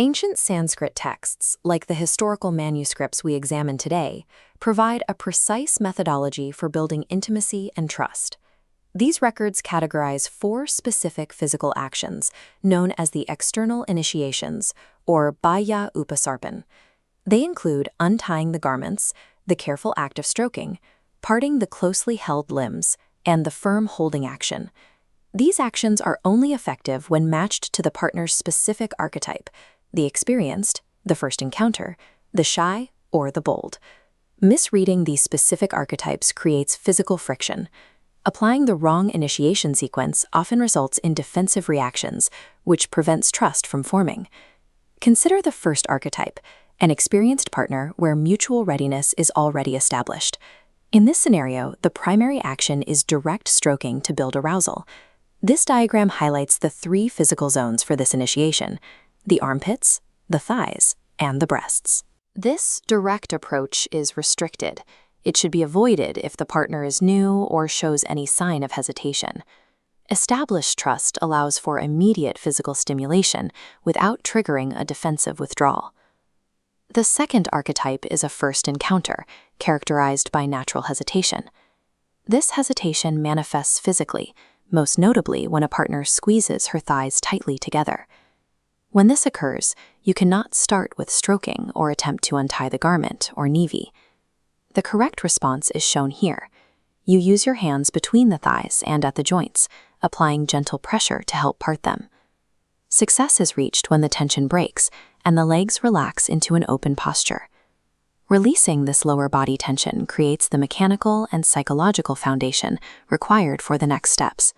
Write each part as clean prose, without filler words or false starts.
Ancient Sanskrit texts, like the historical manuscripts we examine today, provide a precise methodology for building intimacy and trust. These records categorize 4 specific physical actions, known as the external initiations, or Baya Upasarpan. They include untying the garments, the careful act of stroking, parting the closely held limbs, and the firm holding action. These actions are only effective when matched to the partner's specific archetype: the experienced, the first encounter, the shy, or the bold. Misreading these specific archetypes creates physical friction. Applying the wrong initiation sequence often results in defensive reactions, which prevents trust from forming. Consider the first archetype, an experienced partner where mutual readiness is already established. In this scenario, the primary action is direct stroking to build arousal. This diagram highlights the 3 physical zones for this initiation: the armpits, the thighs, and the breasts. This direct approach is restricted. It should be avoided if the partner is new or shows any sign of hesitation. Established trust allows for immediate physical stimulation without triggering a defensive withdrawal. The second archetype is a first encounter, characterized by natural hesitation. This hesitation manifests physically, most notably when a partner squeezes her thighs tightly together. When this occurs, you cannot start with stroking or attempt to untie the garment or nevi. The correct response is shown here. You use your hands between the thighs and at the joints, applying gentle pressure to help part them. Success is reached when the tension breaks and the legs relax into an open posture. Releasing this lower body tension creates the mechanical and psychological foundation required for the next steps.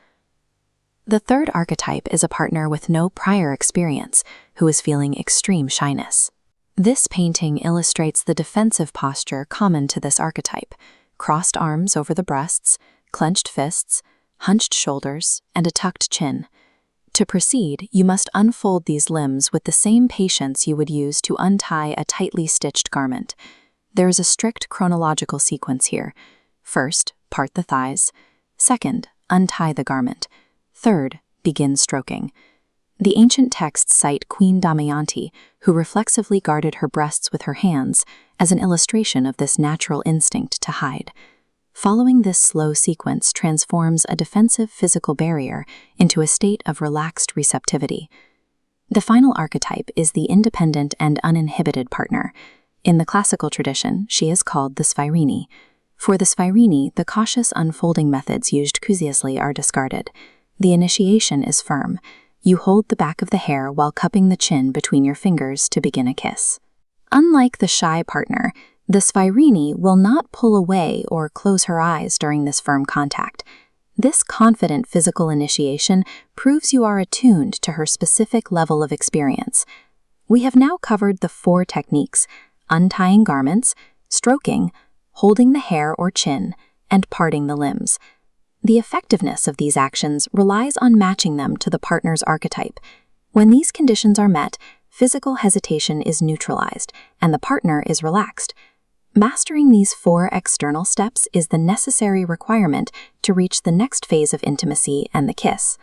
The third archetype is a partner with no prior experience who is feeling extreme shyness. This painting illustrates the defensive posture common to this archetype: crossed arms over the breasts, clenched fists, hunched shoulders, and a tucked chin. To proceed, you must unfold these limbs with the same patience you would use to untie a tightly stitched garment. There is a strict chronological sequence here. First, part the thighs. Second, untie the garment. Third, begin stroking. The ancient texts cite Queen Damayanti, who reflexively guarded her breasts with her hands, as an illustration of this natural instinct to hide. Following this slow sequence transforms a defensive physical barrier into a state of relaxed receptivity. The final archetype is the independent and uninhibited partner. In the classical tradition, she is called the Sphairini. For the Sphairini, the cautious unfolding methods used cusiously are discarded. The initiation is firm. You hold the back of the hair while cupping the chin between your fingers to begin a kiss. Unlike the shy partner, the Sphairini will not pull away or close her eyes during this firm contact. This confident physical initiation proves you are attuned to her specific level of experience. We have now covered the 4 techniques: untying garments, stroking, holding the hair or chin, and parting the limbs. The effectiveness of these actions relies on matching them to the partner's archetype. When these conditions are met, physical hesitation is neutralized and the partner is relaxed. Mastering these 4 external steps is the necessary requirement to reach the next phase of intimacy and the kiss.